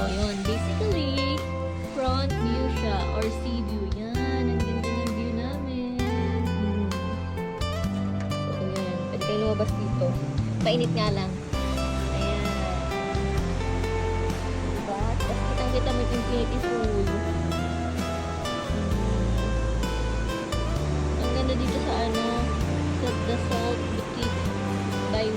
yun. Basically, front view siya or sea view. Yan, ang ganda ng view namin. So, ayan. Pwede kayo lumabas dito. Painit nga lang. Ayan. Diba? Tapos kitang-kita mo yung infinity pool. Ang ganda dito sa ano, sa The Salt Boutique by